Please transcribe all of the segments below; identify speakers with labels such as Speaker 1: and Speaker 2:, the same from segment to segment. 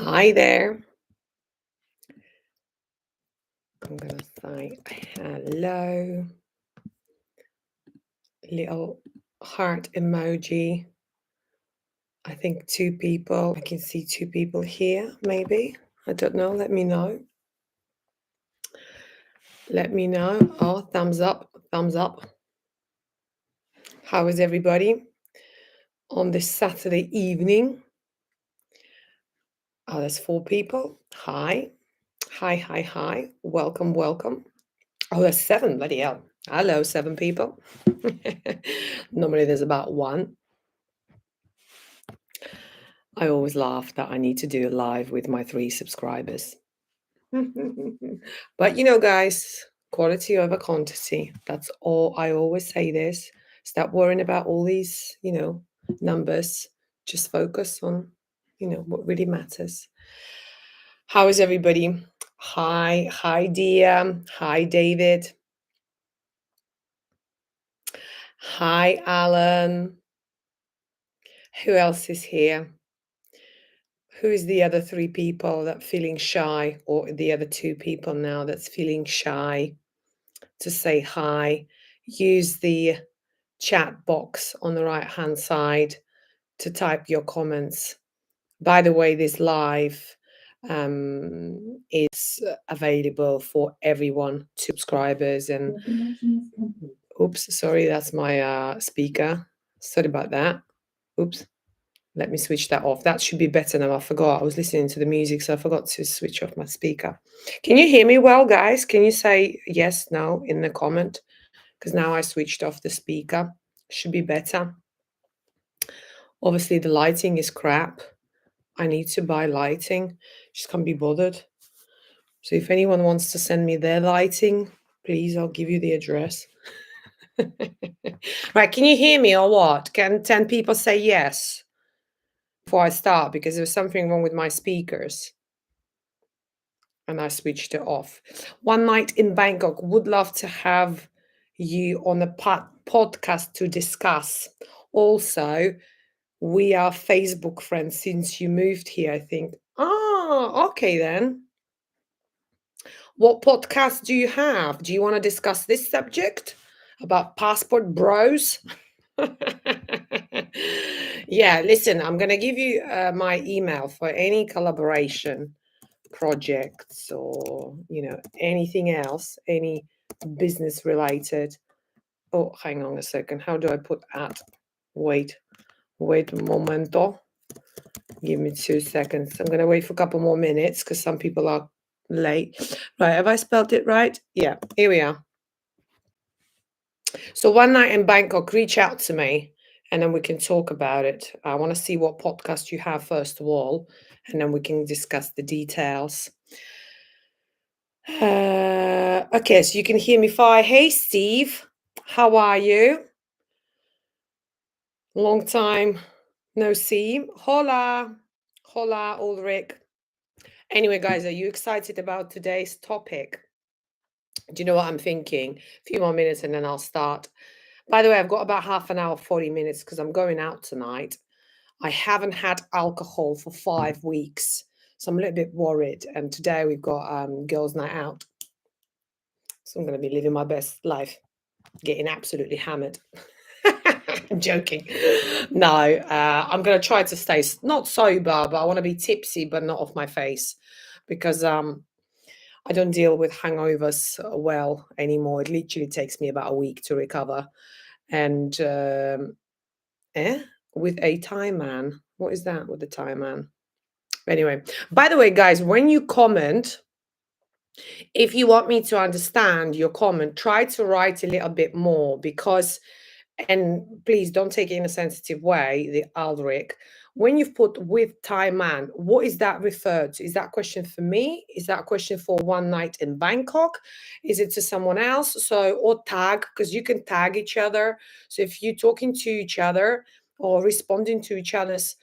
Speaker 1: Hi there. I'm going to say hello. Little heart emoji. I think 2 people. I can see 2 people here, maybe. I don't know. Let me know. Let me know. Oh, thumbs up. Thumbs up. How is everybody on this Saturday evening? Oh, there's 4 people. Hi. Hi, hi, hi. Welcome, welcome. Oh, there's 7. Bloody hell. Hello, 7 people. Normally there's about 1. I always laugh that I need to do a live with my 3 subscribers. But guys, quality over quantity. That's all. I always say this. Stop worrying about all these, numbers. Just focus on, what really matters. How is everybody? Hi, Dia. Hi, David. Hi, Alan. Who else is here? Who is the other 3 people that feeling shy, or the other 2 people now that's feeling shy to say hi? Use the chat box on the right-hand side to type your comments. By the way, this live is available for everyone, subscribers, and oops, sorry, that's my speaker. Sorry about that. Oops. Let me switch that off. That should be better now. I forgot. I was listening to the music, so I forgot to switch off my speaker. Can you hear me well, guys? Can you say yes, no in the comment? Because now I switched off the speaker. Should be better. Obviously, the lighting is crap. I need to buy lighting. Just can't be bothered. So if anyone wants to send me their lighting, please, I'll give you the address. Right, can you hear me or what? Can 10 people say yes before I start? Because there's something wrong with my speakers. And I switched it off. One night in Bangkok. Would love to have you on a podcast to discuss. Also, we are Facebook friends since you moved here, I think. Ah, okay then. What podcast do you have? Do you want to discuss this subject about passport bros? Yeah, listen, I'm going to give you my email for any collaboration projects or anything else, any business related. Oh, hang on a second. How do I put at? Wait a momento. Give me 2 seconds. I'm going to wait for a couple more minutes because some people are late. Right, have I spelled it right? Yeah, here we are. So one night in Bangkok, reach out to me and then we can talk about it. I want to see what podcast you have first of all, and then we can discuss the details. Okay, so you can hear me fine. Hey, Steve, how are you? Long time no see. Hola, Ulrich. Anyway, guys, are you excited about today's topic? Do you know what I'm thinking? A few more minutes and then I'll start. By the way, I've got about half an hour, 40 minutes because I'm going out tonight. I haven't had alcohol for 5 weeks, so I'm a little bit worried. And today we've got girls' night out. So I'm going to be living my best life, getting absolutely hammered. I'm joking. No, I'm going to try to stay not sober, but I want to be tipsy, but not off my face, because I don't deal with hangovers well anymore. It literally takes me about a week to recover. And with a Thai man. What is that with the Thai man? Anyway, by the way, guys, when you comment, if you want me to understand your comment, try to write a little bit more, because, and please don't take it in a sensitive way, the Ulrich, when you've put with Thai man, what is that referred to? Is that question for me? Is that question for one night in Bangkok? Is it to someone else? So, or tag, because you can tag each other. So if you're talking to each other or responding to each other's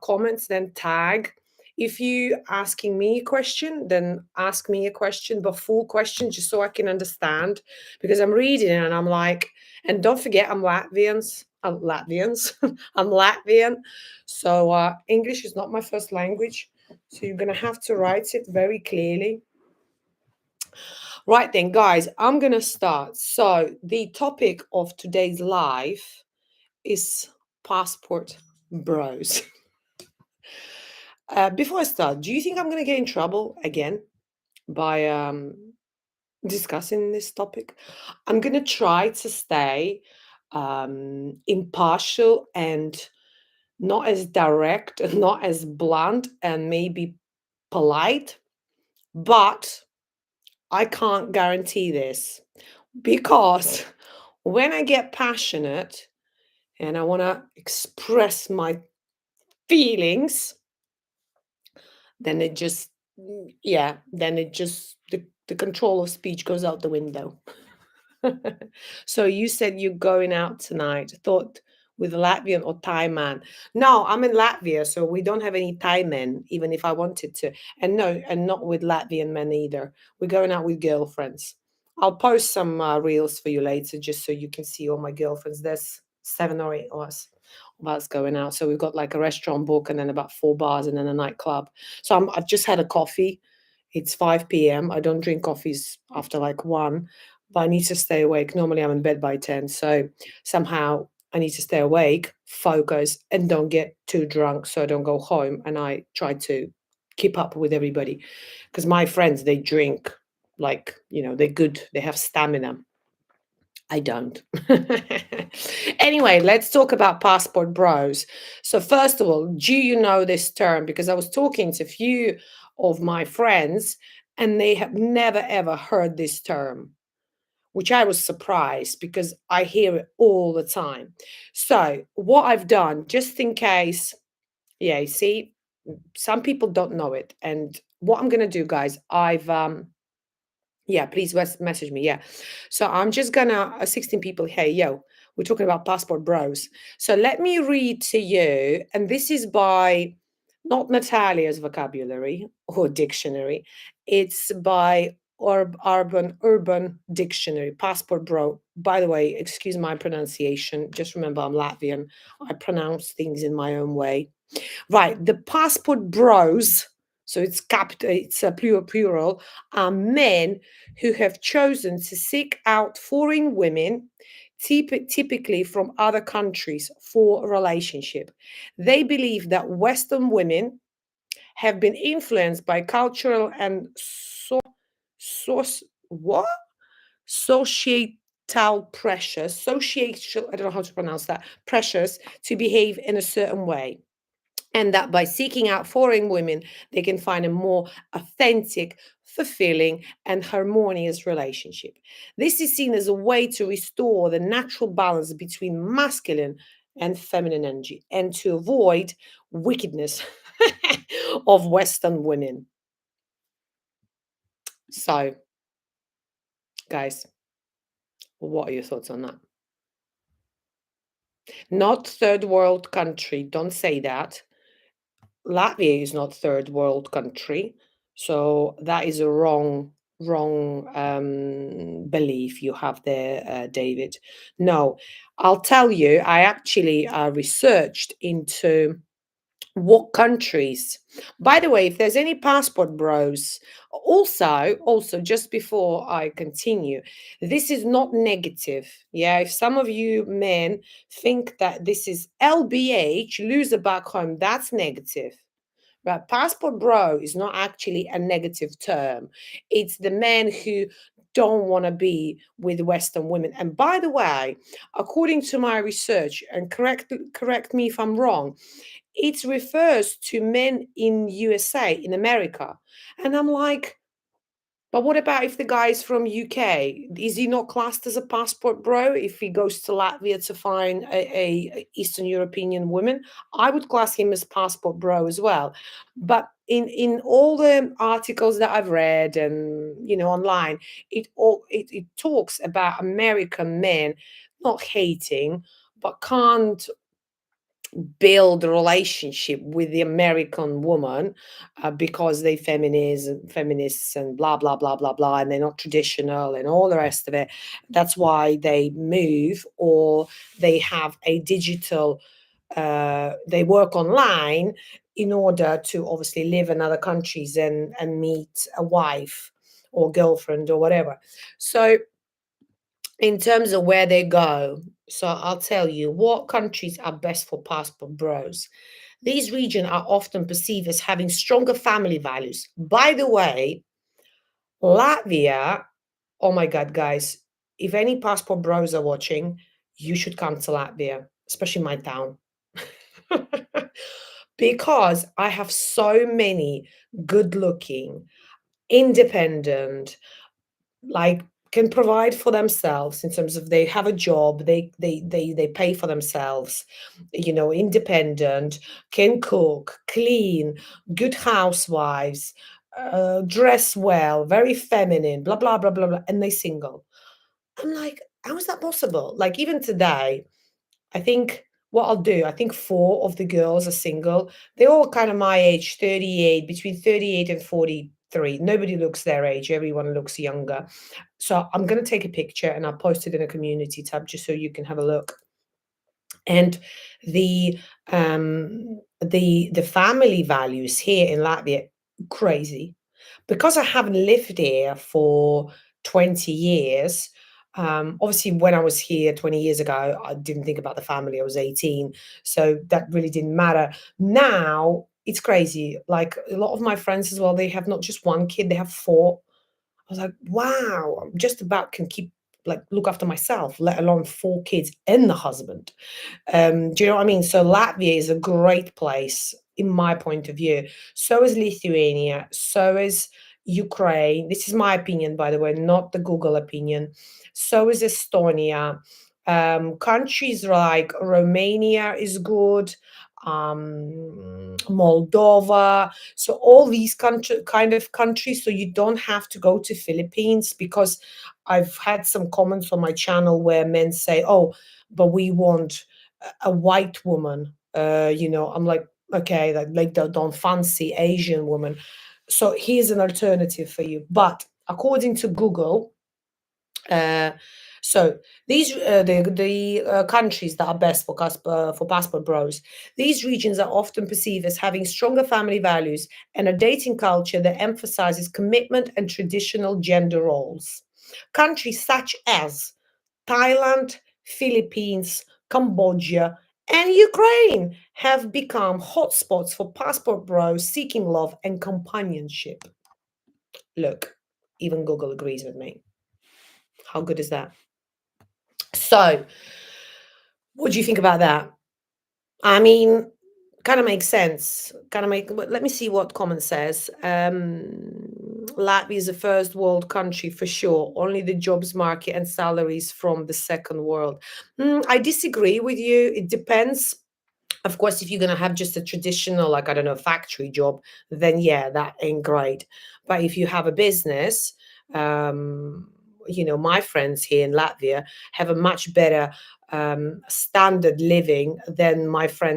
Speaker 1: comments, then tag. If you asking me a question, then ask me a question, but full question, just so I can understand, because I'm reading it and I'm like, and don't forget, I'm Latvian. I'm Latvian. So English is not my first language. So you're going to have to write it very clearly. Right then, guys, I'm going to start. So the topic of today's live is passport bros. Before I start, do you think I'm going to get in trouble again by discussing this topic? I'm going to try to stay impartial and not as direct and not as blunt and maybe polite, but I can't guarantee this because when I get passionate and I want to express my feelings, then it just, then it just, the control of speech goes out the window. So you said you're going out tonight. Thought with a Latvian or Thai man. No, I'm in Latvia, so we don't have any Thai men, even if I wanted to. And no, and not with Latvian men either. We're going out with girlfriends. I'll post some reels for you later, just so you can see all my girlfriends. There's 7 or 8 of us going out. So we've got like a restaurant book and then about 4 bars and then a nightclub. So I've just had a coffee. It's 5 p.m. I don't drink coffees after like 1, but I need to stay awake. Normally I'm in bed by 10. So somehow I need to stay awake, focus, and don't get too drunk so I don't go home. And I try to keep up with everybody because my friends, they drink like, they're good. They have stamina. I don't. Anyway, let's talk about passport bros. So first of all, do you know this term? Because I was talking to a few of my friends and they have never ever heard this term, which I was surprised because I hear it all the time. So what I've done, just in case, you see, some people don't know it. And what I'm going to do, guys, please message me. So I'm just gonna 16 people. Hey, yo, we're talking about passport bros. So let me read to you, and this is by not Natalija's vocabulary or dictionary. It's by urban dictionary, passport bro. By the way, excuse my pronunciation. Just remember, I'm Latvian. I pronounce things in my own way. Right, the passport bros. So it's a plural, are men who have chosen to seek out foreign women, typically from other countries, for a relationship. They believe that Western women have been influenced by cultural and societal pressures, social, I don't know how to pronounce that, pressures to behave in a certain way. And that by seeking out foreign women, they can find a more authentic, fulfilling, and harmonious relationship. This is seen as a way to restore the natural balance between masculine and feminine energy and to avoid wickedness of Western women. So, guys, what are your thoughts on that? Not third world country. Don't say that. Latvia is not third world country, so that is a wrong belief you have there, David. No, I'll tell you, I actually researched into what countries. By the way, if there's any passport bros, also just before I continue, this is not negative. If some of you men think that this is LBH, loser back home, that's negative. But passport bro is not actually a negative term. It's the men who don't want to be with Western women. And by the way, according to my research, and correct me if I'm wrong, it refers to men in USA, in America. And I'm like, but what about if the guy is from UK? Is he not classed as a passport bro if he goes to Latvia to find a Eastern European woman? I would class him as passport bro as well. But in all the articles that I've read and online, it talks about American men not hating, but can't build a relationship with the American woman because they feminists and blah blah blah blah blah, and they're not traditional and all the rest of it. That's why they move, or they have a digital they work online in order to obviously live in other countries and meet a wife or girlfriend or whatever. So in terms of where they go, so I'll tell you what countries are best for passport bros. These regions are often perceived as having stronger family values. By the way, Latvia, oh my God, guys, if any passport bros are watching, you should come to Latvia, especially my town. Because I have so many good looking, independent, like can provide for themselves in terms of they have a job, they pay for themselves, independent, can cook, clean, good housewives, dress well, very feminine, blah blah blah blah blah, and they single. I'm like, how is that possible? Like even today, I think what I'll do, I think four of the girls are single. They're all kind of my age, 38, between 38 and 43. Nobody looks their age, everyone looks younger. So I'm going to take a picture and I'll post it in a community tab just so you can have a look. And the the family values here in Latvia, crazy. Because I haven't lived here for 20 years, obviously when I was here 20 years ago, I didn't think about the family. I was 18, so that really didn't matter. Now it's crazy. Like a lot of my friends as well, they have not just one kid, they have four. I was like, wow, I'm just about can keep like look after myself, let alone four kids and the husband. Do you know what I mean? So Latvia is a great place in my point of view. So is Lithuania. So is Ukraine. This is my opinion, by the way, not the Google opinion. So is Estonia. Countries like Romania is good. Moldova. So all these kind of countries. So you don't have to go to Philippines because I've had some comments on my channel where men say, "Oh, but we want a white woman." I'm like, okay, like don't fancy Asian woman. So here's an alternative for you. But according to Google, uh, so these the countries that are best for passport bros. These regions are often perceived as having stronger family values and a dating culture that emphasizes commitment and traditional gender roles. Countries such as Thailand, Philippines, Cambodia, and Ukraine have become hotspots for passport bros seeking love and companionship. Look, even Google agrees with me. How good is that? So, what do you think about that? I mean, kind of makes sense. Let me see what comment says. Latvia is a first world country for sure. Only the jobs market and salaries from the second world. I disagree with you. It depends. Of course, if you're going to have just a traditional, like, I don't know, factory job, then yeah, that ain't great. But if you have a business, my friends here in Latvia have a much better standard living than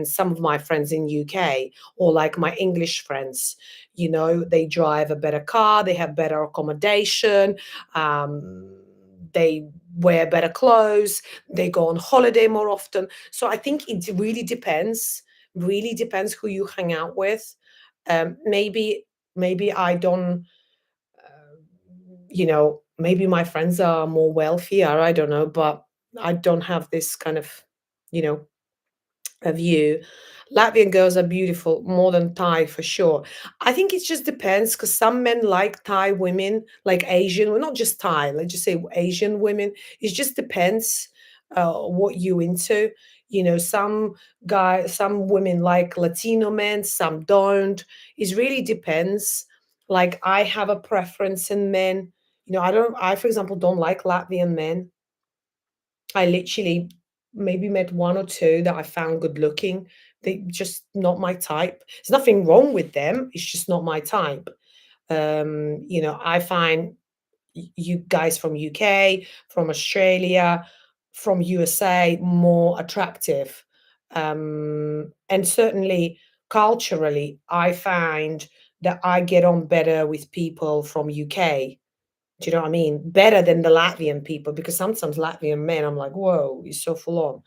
Speaker 1: some of my friends in UK, or like my English friends. They drive a better car, they have better accommodation, they wear better clothes, they go on holiday more often. So I think it really depends who you hang out with. Maybe I don't, maybe my friends are more wealthier, I don't know, but I don't have this kind of, you know, a view. Latvian girls are beautiful, more than Thai for sure. I think it just depends because some men like Thai women, like Asian, well, not just Thai, let's just say Asian women. It just depends what you into. Some women like Latino men, some don't. It really depends. Like I have a preference in men. I, for example, don't like Latvian men. I literally maybe met one or two that I found good looking. They just not my type. There's nothing wrong with them. It's just not my type. I find you guys from UK, from Australia, from USA more attractive. And certainly culturally, I find that I get on better with people from UK. Do you know what I mean? Better than the Latvian people, because sometimes Latvian men, I'm like, whoa, you're so full on.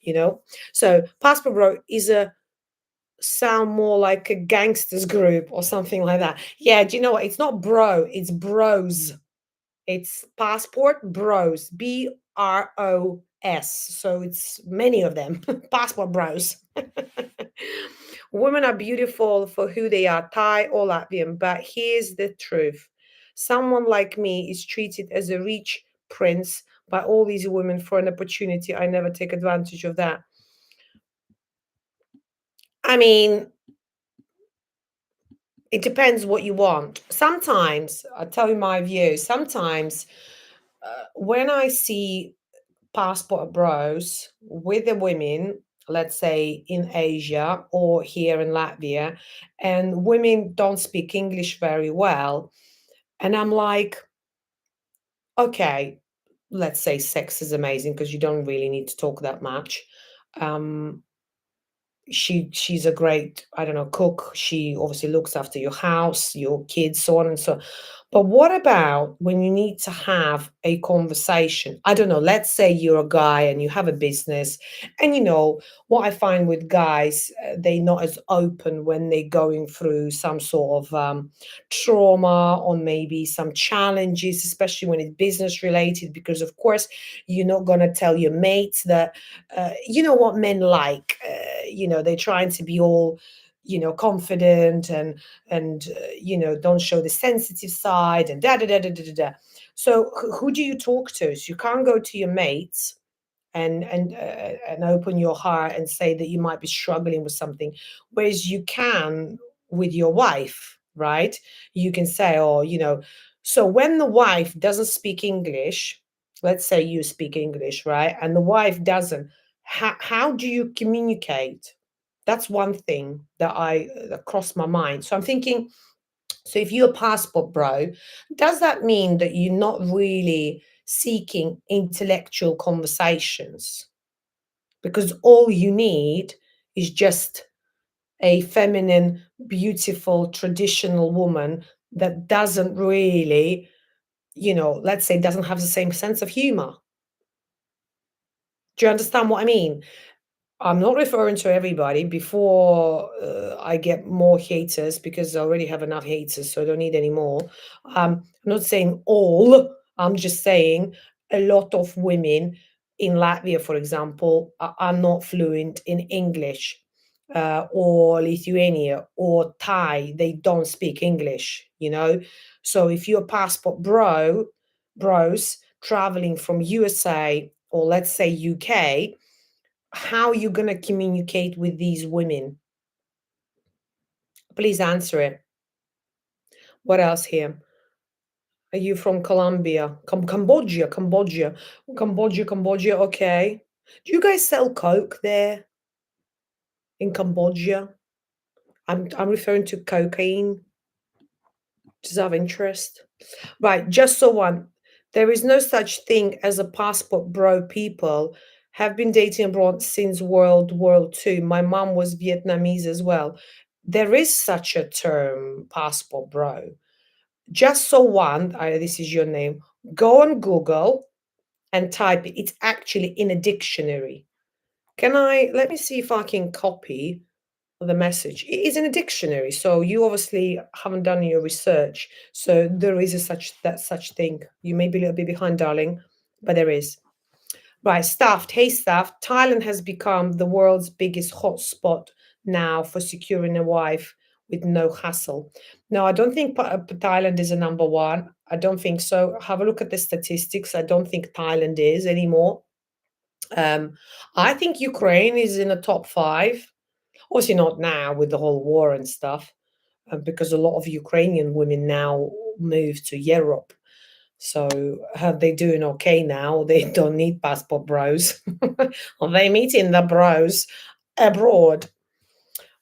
Speaker 1: you know? So Passport Bro is a sound more like a gangsters group or something like that. Yeah, do you know what? It's not bro, it's bros. It's Passport Bros, BROS. So it's many of them. Passport Bros. Women are beautiful for who they are, Thai or Latvian, but here's the truth. Someone like me is treated as a rich prince by all these women for an opportunity. I never take advantage of that. I mean, it depends what you want. Sometimes, I'll tell you my view, sometimes when I see passport bros with the women, let's say in Asia or here in Latvia, and women don't speak English very well, and I'm like, okay, let's say sex is amazing because you don't really need to talk that much. Um, she's a great, I don't know, cook. She obviously looks after your house, your kids, so on and so on. But what about when you need to have a conversation? I don't know, let's say you're a guy and you have a business, and you know what I find with guys, they're not as open when they're going through some sort of trauma or maybe some challenges, especially when it's business related, because of course you're not going to tell your mates that you know what men like, you know, they're trying to be all, you know, confident and you know, don't show the sensitive side and da da da da da da da. So who do you talk to? So you can't go to your mates and open your heart and say that you might be struggling with something, whereas you can with your wife, right? You can say, oh, you know, so when the wife doesn't speak English, let's say you speak English, right, and the wife doesn't, how do you communicate? That's one thing that that crossed my mind. So I'm thinking, so if you're a passport bro, does that mean that you're not really seeking intellectual conversations? Because all you need is just a feminine, beautiful, traditional woman that doesn't really, you know, let's say doesn't have the same sense of humor. Do you understand what I mean? I'm not referring to everybody before I get more haters, because I already have enough haters, so I don't need any more. I'm not saying all, I'm just saying a lot of women in Latvia, for example, are not fluent in English, or Lithuania or Thai. They don't speak English, you know? So if you're a passport bros traveling from USA or let's say UK, how are you going to communicate with these women? Please answer it. What else here? Are you from Colombia? Cambodia. Okay. Do you guys sell coke there in Cambodia? I'm referring to cocaine. Does that have interest? Right, just so one. There is no such thing as a passport bro. People have been dating abroad since World War II. My mom was Vietnamese as well. There is such a term, passport bro. Just so one, this is your name. Go on Google and type it. It's actually in a dictionary. Let me see if I can copy the message. It is in a dictionary, so you obviously haven't done your research. So there is such thing. You may be a little bit behind, darling, but there is. Right, staffed. Hey, staff. Thailand has become the world's biggest hotspot now for securing a wife with no hassle. No, I don't think Thailand is a number one. I don't think so. Have a look at the statistics. I don't think Thailand is anymore. I think Ukraine is in the top 5. Obviously not now with the whole war and stuff, because a lot of Ukrainian women now move to Europe. So they doing okay now. They don't need passport bros. They meeting the bros abroad.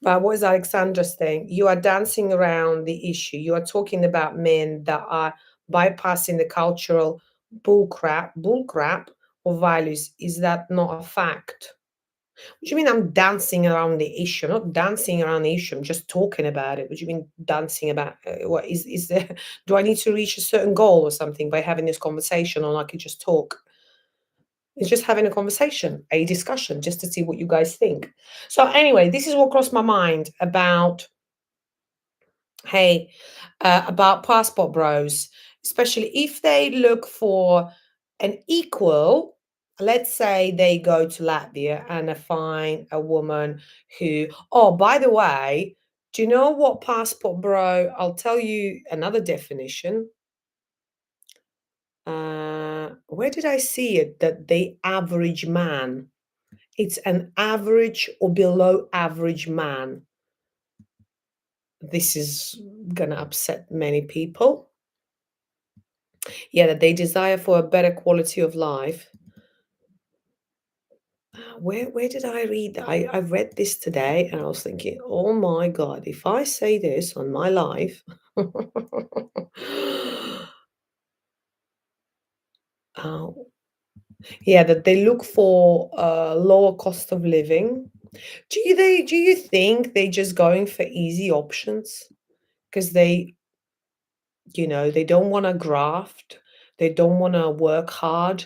Speaker 1: But what is Alexandra saying? You are dancing around the issue. You are talking about men that are bypassing the cultural bullcrap or values. Is that not a fact? What do you mean I'm dancing around the issue? I'm not dancing around the issue. I'm just talking about it. What do you mean dancing about? What is there? Do I need to reach a certain goal or something by having this conversation, or I could just talk? It's just having a conversation, a discussion, just to see what you guys think. So anyway, this is what crossed my mind about, hey, about passport bros, especially if they look for an equal. Let's say they go to Latvia and they find a woman who, oh, by the way, do you know what passport bro? I'll tell you another definition. Where did I see it? That the average man. It's an average or below average man. This is gonna upset many people. Yeah, that they desire for a better quality of life. Where did I read that? I read this today and I was thinking, oh my God, if I say this on my life. Oh, yeah, that they look for a lower cost of living. Do you think they just going for easy options? Because they don't want to graft, they don't want to work hard,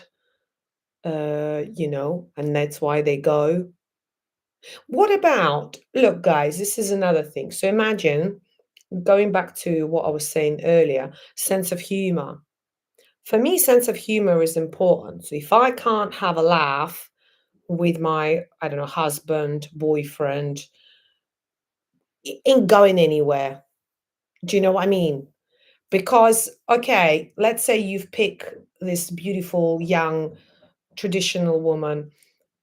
Speaker 1: and that's why they go. What about, look, guys, this is another thing. So imagine going back to what I was saying earlier, sense of humor. For me, sense of humor is important. So if I can't have a laugh with my, I don't know, husband, boyfriend, it ain't going anywhere. Do you know what I mean? Because, okay, let's say you've picked this beautiful, young, traditional woman,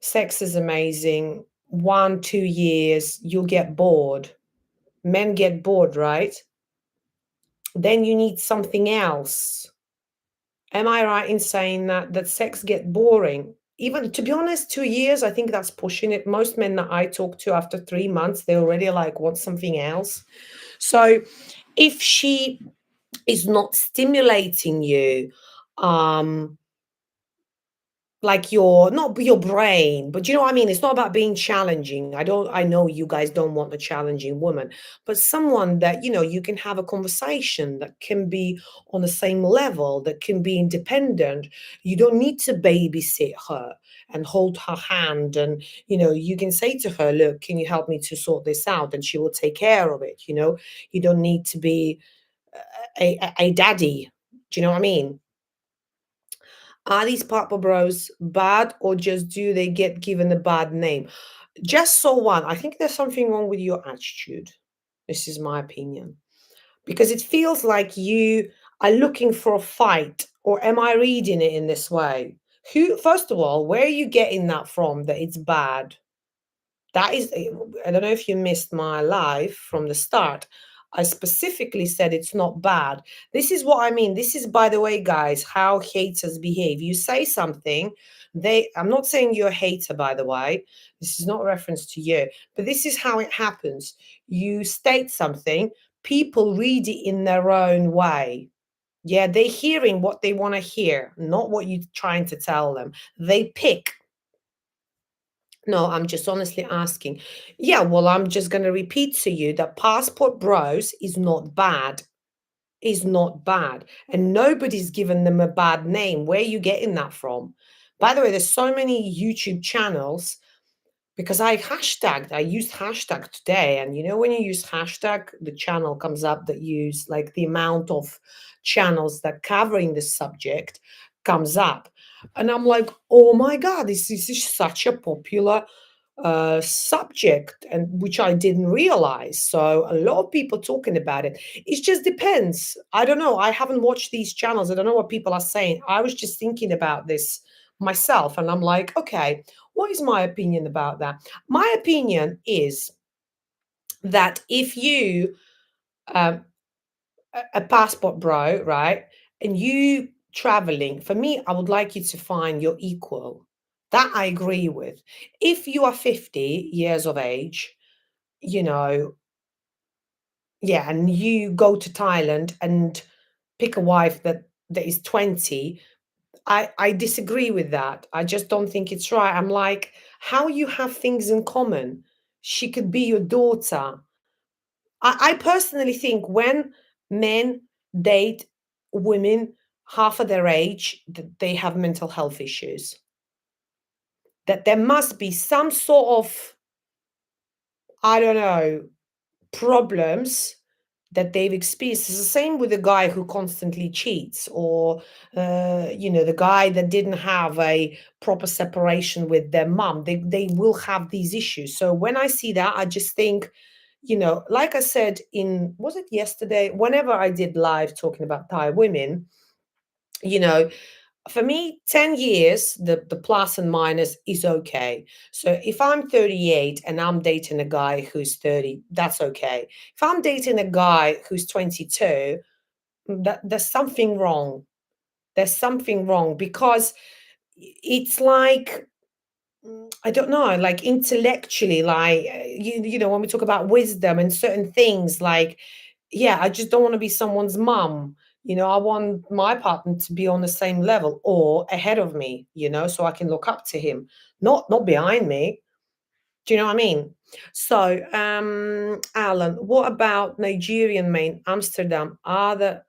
Speaker 1: sex is amazing. 1, 2 years, you'll get bored. Men get bored, right? Then you need something else. Am I right in saying that sex get boring? Even to be honest, 2 years, I think that's pushing it. Most men that I talk to after 3 months, they already like want something else. So if she is not stimulating you, um, like your not your brain, but you know what I mean? It's not about being challenging. I know you guys don't want a challenging woman, but someone that, you can have a conversation that can be on the same level, that can be independent. You don't need to babysit her and hold her hand, and you can say to her, look, can you help me to sort this out? And she will take care of it. You don't need to be a daddy. Do you know what I mean? Are these Papa Bros bad, or just do they get given a bad name? Just so one, I think there's something wrong with your attitude. This is my opinion. Because it feels like you are looking for a fight, or am I reading it in this way? First of all, where are you getting that from, that it's bad? That is, I don't know if you missed my live from the start. I specifically said it's not bad. This is what I mean. This is, by the way, guys, how haters behave. You say something, I'm not saying you're a hater, by the way. This is not a reference to you, but this is how it happens. You state something, people read it in their own way. Yeah, they're hearing what they want to hear, not what you're trying to tell them. They pick. No, I'm just honestly asking. Yeah, well, I'm just going to repeat to you that Passport Bros is not bad. Is not bad. And nobody's given them a bad name. Where are you getting that from? By the way, there's so many YouTube channels, because I used hashtag today. And when you use hashtag, the channel comes up that use, like, the amount of channels that covering this subject comes up. And I'm like, oh my God, this is such a popular subject, and which I didn't realize. So a lot of people talking about it. It just depends. I don't know. I haven't watched these channels. I don't know what people are saying. I was just thinking about this myself, and I'm like, okay, what is my opinion about that? My opinion is that if you, um, a passport bro, right, and you traveling, for me, I would like you to find your equal. That I agree with. If you are 50 years of age, you know, yeah, and you go to Thailand and pick a wife that is 20, I disagree with that. I just don't think it's right. I'm like, how you have things in common? She could be your daughter. I personally think when men date women half of their age, that they have mental health issues. that there must be some sort of, I don't know, problems that they've experienced. It's the same with the guy who constantly cheats, or the guy that didn't have a proper separation with their mom. They will have these issues. So when I see that, I just think, like I said was it yesterday? Whenever I did live talking about Thai women, for me, 10 years, the plus and minus is okay. So if I'm 38 and I'm dating a guy who's 30, that's okay. If I'm dating a guy who's 22, there's something wrong. There's something wrong, because it's like, I don't know, like intellectually, like, when we talk about wisdom and certain things, like, yeah, I just don't want to be someone's mum. I want my partner to be on the same level or ahead of me, so I can look up to him, not behind me. Do you know what I mean? So, Alan, what about Nigerian men, Amsterdam? Do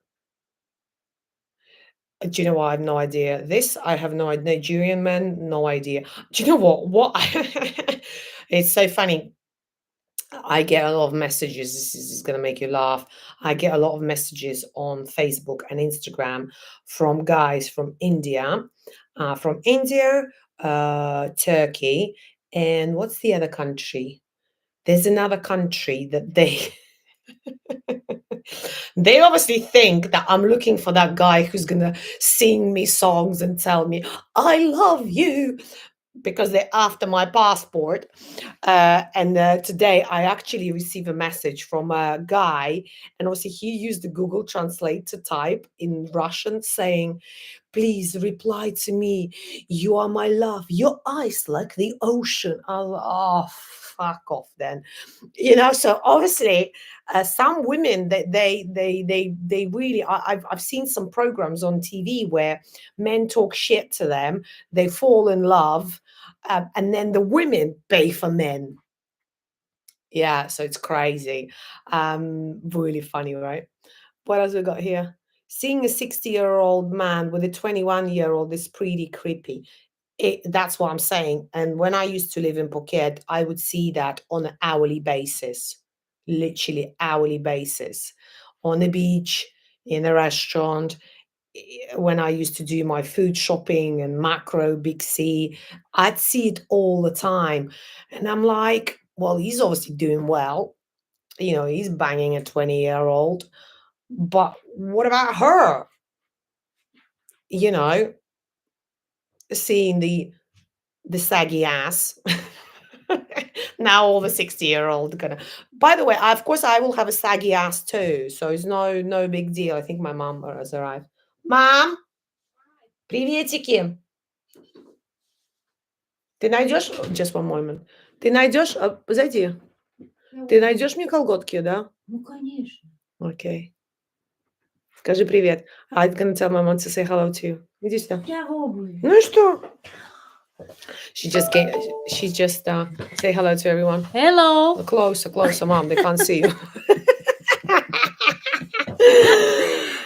Speaker 1: you know what? I have no idea. This, I have no idea. Nigerian men, no idea. Do you know what? It's so funny. I get a lot of messages. This is going to make you laugh. I get a lot of messages on Facebook and Instagram from guys from India, Turkey, and what's the other country? There's another country that they obviously think that I'm looking for that guy who's going to sing me songs and tell me, I love you, because they're after my passport. And today I actually received a message from a guy, and obviously he used the Google Translate to type in Russian saying, please reply to me. You are my love. Your eyes like the ocean. Oh, fuck off then. So obviously some women, they really, I've seen some programs on TV where men talk shit to them, they fall in love, and then the women pay for men. Yeah, so it's crazy. Really funny, right? What else we got here? Seeing a 60-year-old man with a 21-year-old is pretty creepy. That's what I'm saying. And when I used to live in Phuket, I would see that on an hourly basis, literally hourly basis, on the beach, in a restaurant. When I used to do my food shopping and macro, Big C, I'd see it all the time. And I'm like, well, he's obviously doing well. He's banging a 20-year-old. But what about her? Seeing the saggy ass. Now all the 60-year-old gonna. By the way, of course, I will have a saggy ass too, so it's no big deal. I think my mom has arrived. Mom, приветики. Ты найдешь? Just one moment. Ты найдешь? Зайди. Ты найдешь мне колготки, да?
Speaker 2: Ну, конечно.
Speaker 1: Окей. Скажи привет. I'm gonna tell my mom to say hello to you. Иди сюда.
Speaker 2: Я в обуви.
Speaker 1: Ну и что? She just say hello to everyone.
Speaker 2: Hello.
Speaker 1: Closer, mom. They can't see you.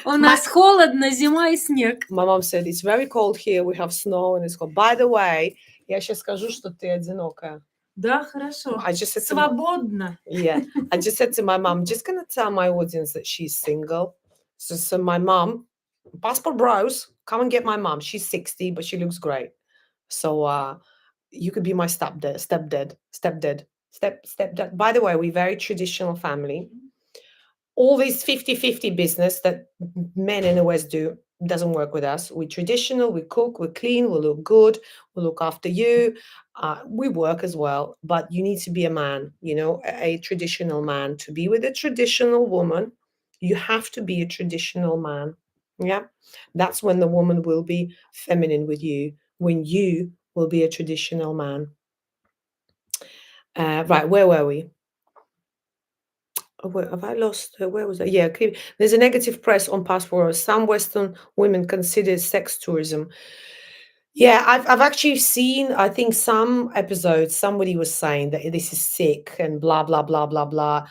Speaker 2: У нас холодно, зима и снег.
Speaker 1: My mom said it's very cold here. We have snow and it's cold. By the way, я сейчас скажу, что ты одинокая.
Speaker 2: Да, хорошо.
Speaker 1: I just said
Speaker 2: Свободно.
Speaker 1: Yeah. I just said to my mom, I'm just gonna tell my audience that she's single. So my mom, passport bros, come and get my mom. She's 60, but she looks great. So you could be my stepdad. By the way, we're very traditional family. All this 50-50 business that men in the West do doesn't work with us. We're traditional, we cook, we clean, we look good, we look after you. We work as well, but you need to be a man, a traditional man. To be with a traditional woman, you have to be a traditional man. Yeah. That's when the woman will be feminine with you, when you will be a traditional man. Right, where were we? Where have I lost? Where was I? Yeah, there's a negative press on passport. Some Western women consider sex tourism. Yeah, I've actually seen, I think, some episodes, somebody was saying that this is sick and blah, blah, blah, blah, blah.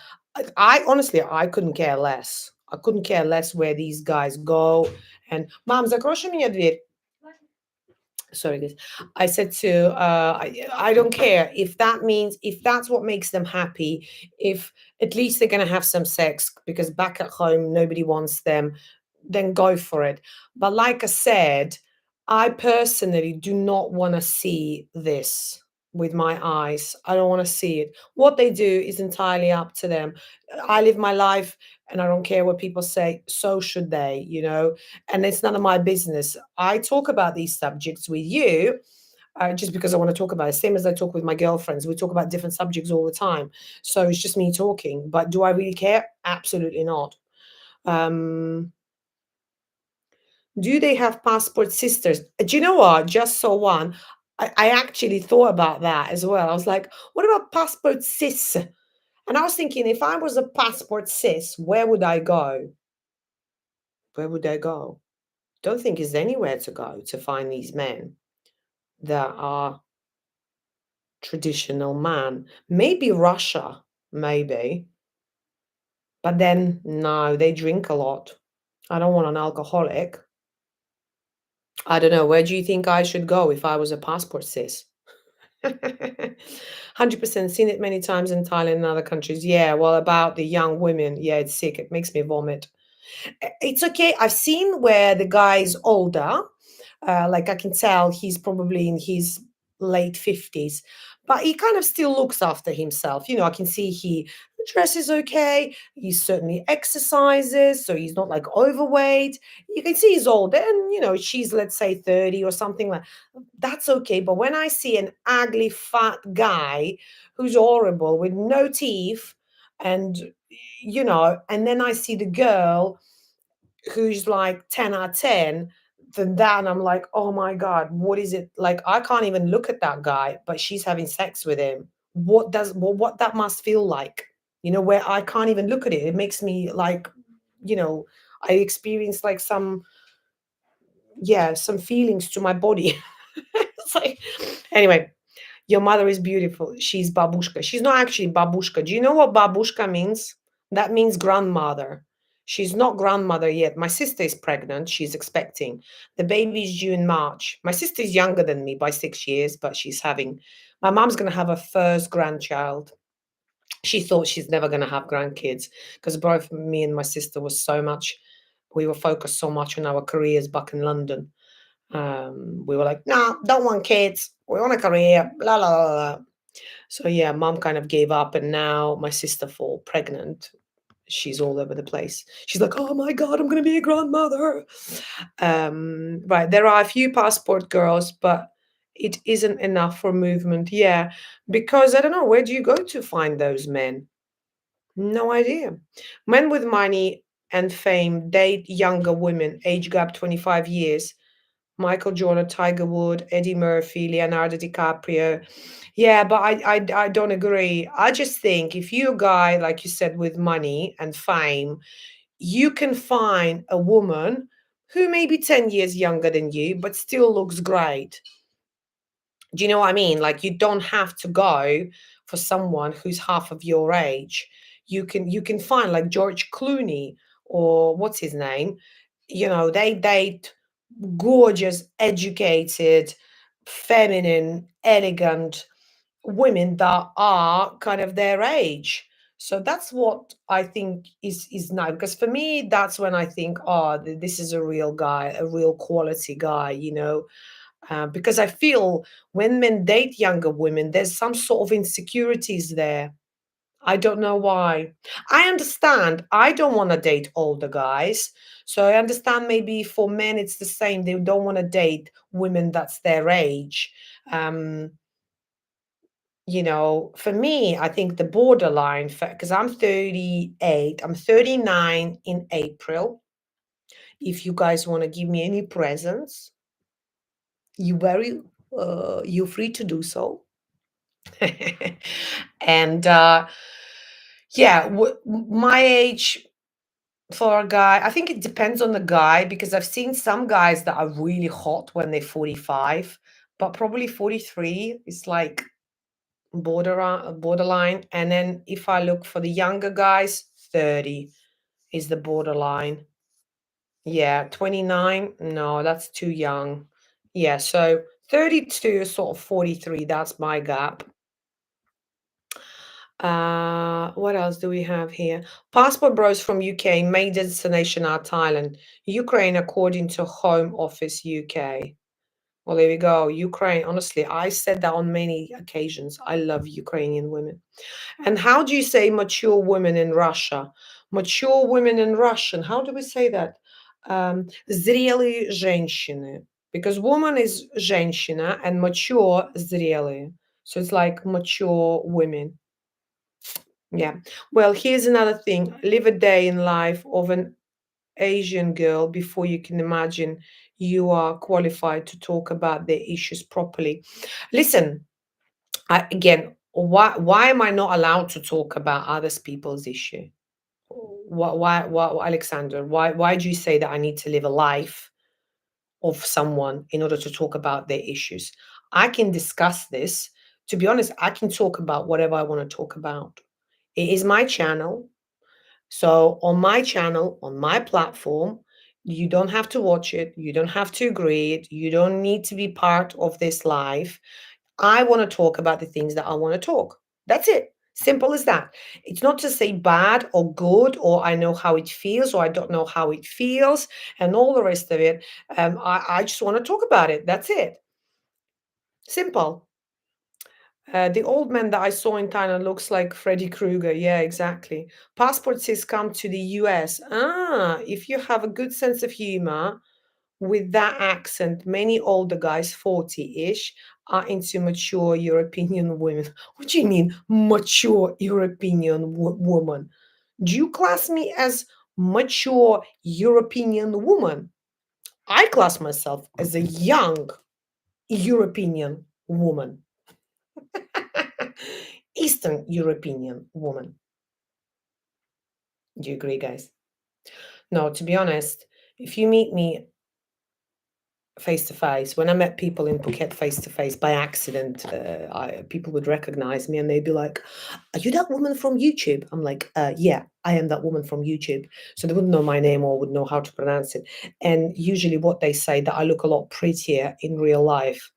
Speaker 1: I honestly, I couldn't care less. I couldn't care less where these guys go. And, mom, закрой меня дверь. sorry guys, I said to I don't care if that means, if that's what makes them happy, if at least they're going to have some sex because back at home nobody wants them, then go for it. But like I said, I personally do not want to see this with my eyes. I don't want to see it. What they do is entirely up to them. I live my life and I don't care what people say, so should they, you know, and it's none of my business. I talk about these subjects with you just because I want to talk about it. Same as I talk with my girlfriends. We talk about different subjects all the time. So it's just me talking. But do I really care? Absolutely not. Do they have passport sisters? Do you know what? Just saw one. I actually thought about that as well. I was like, what about passport sis? And I was thinking, if I was a passport sis, where would I go? Where would I go? Don't think there's anywhere to go to find these men that are traditional man. Maybe Russia, maybe. But then, no, they drink a lot. I don't want an alcoholic. I don't know. Where do you think I should go if I was a passport sis? 100% seen it many times in Thailand and other countries. Yeah, well, about the young women. Yeah, it's sick. It makes me vomit. It's okay. I've seen where the guy's older. Like I can tell he's probably in his late 50s, but he kind of still looks after himself. You know, I can see he dresses okay. He certainly exercises, so he's not like overweight. You can see he's older, and you know, she's let's say 30 or something like that's okay. But when I see an ugly fat guy who's horrible with no teeth, and you know, and then I see the girl who's like 10 out of 10, then that I'm like, oh my God, what is it? Like, I can't even look at that guy, but she's having sex with him. What that must feel like, you know, where I can't even look at it. It makes me like, you know, I experience like some, yeah, some feelings to my body. It's like, anyway, your mother is beautiful. She's babushka. She's not actually babushka. Do you know what babushka means? That means grandmother. She's not grandmother yet. My sister is pregnant. She's expecting. The baby is due in March. My sister is younger than me by 6 years, but she's having, my mom's going to have her first grandchild. She thought she's never going to have grandkids because both me and my sister was so much, we were focused so much on our careers back in London. We were like, no, don't want kids. We want a career. La la la la. So yeah, mom kind of gave up, and now my sister fall pregnant. She's all over the place. She's like, oh my God, I'm gonna be a grandmother. Right, there are a few passport girls, but it isn't enough for movement. Yeah, because I don't know, where do you go to find those men? No idea. Men with money and fame date younger women, age gap 25 years. Michael Jordan, Tiger Wood, Eddie Murphy, Leonardo DiCaprio. Yeah, but I don't agree. I just think if you're a guy, like you said, with money and fame, you can find a woman who may be 10 years younger than you, but still looks great. Do you know what I mean? Like you don't have to go for someone who's half of your age. You can find like George Clooney or what's his name. You know, they date gorgeous, educated, feminine, elegant women that are kind of their age. So that's what I think is nice because for me that's when I think, oh, this is a real guy, a real quality guy, you know, because I feel when men date younger women, there's some sort of insecurities there. I don't know why. I understand. I don't want to date older guys. So I understand maybe for men it's the same. They don't want to date women that's their age. Um, you know, for me, I think the borderline, because I'm 38, I'm 39 in April. If you guys want to give me any presents, you're free to do so. And yeah, my age for a guy, I think it depends on the guy because I've seen some guys that are really hot when they're 45, but probably 43 is like borderline. And then if I look for the younger guys, 30 is the borderline. Yeah, 29, no, that's too young. Yeah, so 32, sort of 43. That's my gap. What else do we have here? Passport Bros from UK, main destination are Thailand, Ukraine, according to Home Office UK. Well, there we go. Ukraine. Honestly, I said that on many occasions. I love Ukrainian women. And how do you say mature women in Russia? Mature women in Russian. How do we say that? Зрелые женщины. Because woman is женщина and mature зрелые. So it's like mature women. Yeah. Well, here's another thing. Live a day in life of an Asian girl before you can imagine you are qualified to talk about their issues properly. Listen, again, why am I not allowed to talk about other people's issue? Why, Alexander? Why do you say that I need to live a life of someone in order to talk about their issues? I can discuss this. To be honest, I can talk about whatever I want to talk about. It is my channel. So on my channel, on my platform, you don't have to watch it. You don't have to agree it. You don't need to be part of this live. I want to talk about the things that I want to talk. That's it. Simple as that. It's not to say bad or good, or I know how it feels, or I don't know how it feels, and all the rest of it. I just want to talk about it. That's it. Simple. The old man that I saw in Thailand looks like Freddy Krueger. Yeah, exactly. Passport says come to the US. If you have a good sense of humor with that accent, many older guys, 40-ish, are into mature European women. What do you mean, mature European woman? Do you class me as mature European woman? I class myself as a young European woman. Eastern European woman. Do you agree, guys? No, to be honest, if you meet me face to face, when I met people in Phuket face to face by accident, people would recognize me and they'd be like, "Are you that woman from YouTube?" I'm like, "Yeah, I am that woman from YouTube." So they wouldn't know my name or would know how to pronounce it. And usually what they say that I look a lot prettier in real life.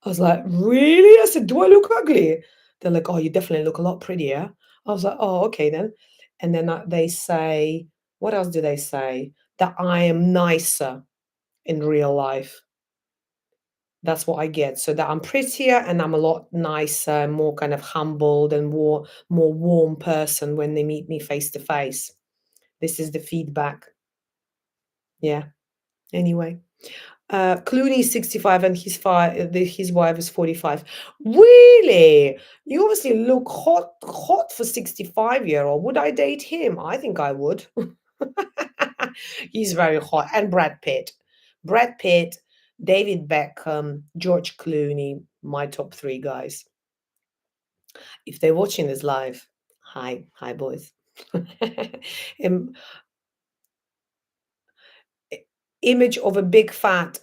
Speaker 1: I was like, "Really?" I said, "Do I look ugly?" They're like, "Oh, you definitely look a lot prettier." I was like, "Oh, okay then." And then they say, what else do they say? That I am nicer in real life. That's what I get. So that I'm prettier and I'm a lot nicer, more kind of humbled and more warm person when they meet me face to face. This is the feedback. Yeah. Anyway. Clooney is 65 and his wife is 45. Really? You obviously look hot for 65-year-old. Would I date him? I think I would. He's very hot. And Brad Pitt. Brad Pitt, David Beckham, George Clooney, my top 3 guys. If they're watching this live, hi boys. Image of a big fat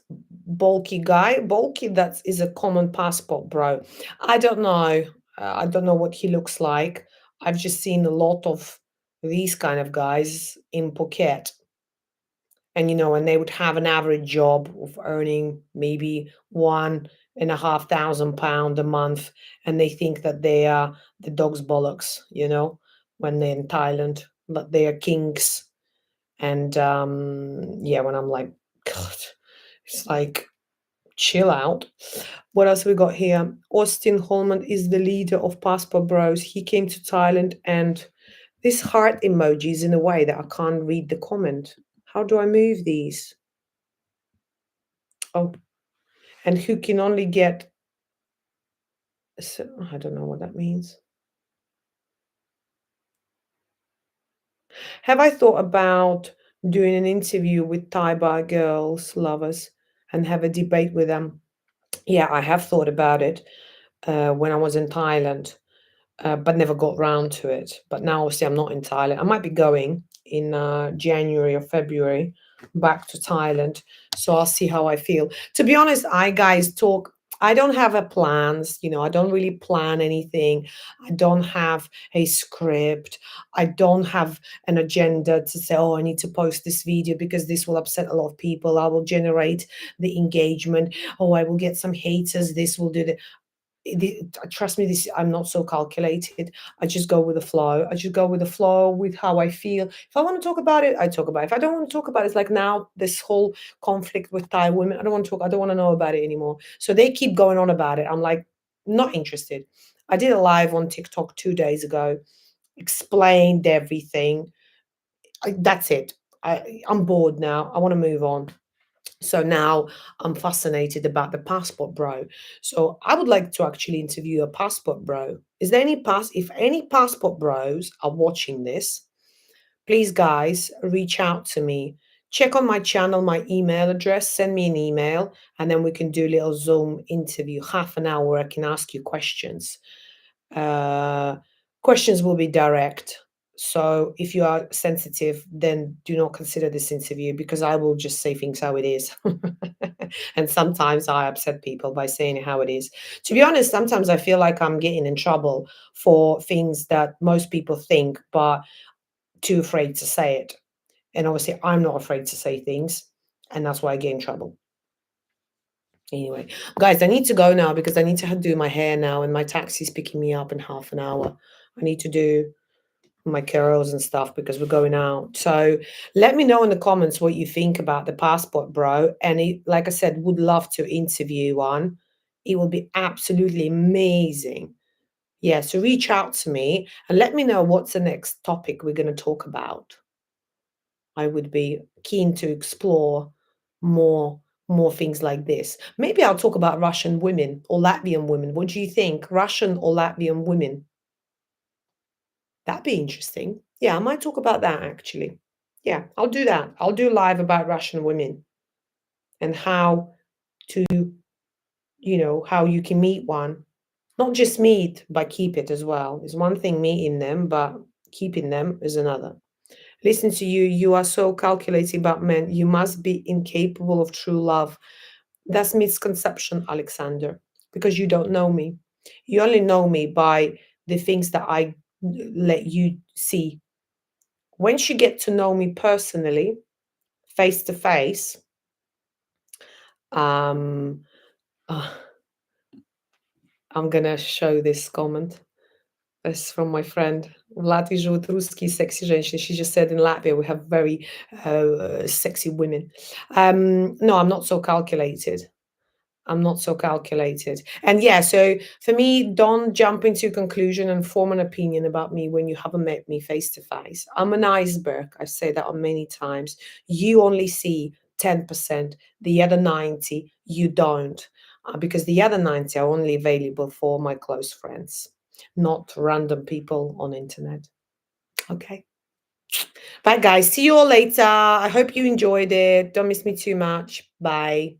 Speaker 1: bulky guy. Bulky, that is a common passport bro. I don't know. I don't know what he looks like. I've just seen a lot of these kind of guys in Phuket. And and they would have an average job of earning maybe £1,500 a month, and they think that they are the dog's bollocks, when they're in Thailand, but they are kings. And yeah, when I'm like, God, it's like, chill out. What else we got here? Austin Holman is the leader of Passport Bros. He came to Thailand, and this heart emoji is in a way that I can't read the comment. How do I move these? Oh, and who can only get, so, I don't know what that means. Have I thought about doing an interview with Thai bar girls, lovers, and have a debate with them? Yeah, I have thought about it when I was in Thailand, but never got round to it. But now, obviously, I'm not in Thailand. I might be going in January or February back to Thailand. So I'll see how I feel. To be honest, I don't have a plans, I don't really plan anything. I don't have a script. I don't have an agenda to say, oh, I need to post this video because this will upset a lot of people. I will generate the engagement. Oh, I will get some haters. This will do trust me, I'm not so calculated. I just go with the flow. I just go with the flow with how I feel. If I want to talk about it, I talk about it. If I don't want to talk about it, it's like now this whole conflict with Thai women. I don't want to talk. I don't want to know about it anymore. So they keep going on about it. I'm like, not interested. I did a live on TikTok 2 days ago, explained everything. That's it. I'm bored now. I want to move on. So now I'm fascinated about the passport bro. So I would like to actually interview a passport bro. Is there if any passport bros are watching this, please guys reach out to me. Check on my channel, my email address, send me an email, and then we can do a little Zoom interview, half an hour. I can ask you questions. Questions will be direct. So if you are sensitive, then do not consider this interview because I will just say things how it is. And sometimes I upset people by saying it how it is. To be honest, sometimes I feel like I'm getting in trouble for things that most people think, but too afraid to say it. And obviously, I'm not afraid to say things, and that's why I get in trouble. Anyway, guys, I need to go now because I need to do my hair now, and my taxi's picking me up in half an hour. I need to do my curls and stuff because we're going out. So let me know in the comments what you think about the passport bro. And like I said, would love to interview one. It will be absolutely amazing. Yeah, so reach out to me and let me know what's the next topic we're going to talk about. I would be keen to explore more things like this. Maybe I'll talk about Russian women or Latvian women. What do you think? Russian or Latvian women? That'd be interesting. Yeah, I might talk about that actually. Yeah, I'll do that. I'll do live about Russian women and how to, how you can meet one. Not just meet, but keep it as well. It's one thing meeting them, but keeping them is another. Listen to you. You are so calculating about men. You must be incapable of true love. That's misconception, Alexander, because you don't know me. You only know me by the things that I let you see. Once you get to know me personally, face to face, I'm gonna show this comment. It's from my friend. В Латвии живут русские sexy женщины. She just said in Latvia we have very sexy women. No, I'm not so calculated. I'm not so calculated. And yeah, so for me, don't jump into a conclusion and form an opinion about me when you haven't met me face to face. I'm an iceberg. I've said that on many times. You only see 10%, the other 90 you don't, because the other 90 are only available for my close friends, not random people on internet. Okay. Bye guys. See you all later. I hope you enjoyed it. Don't miss me too much. Bye.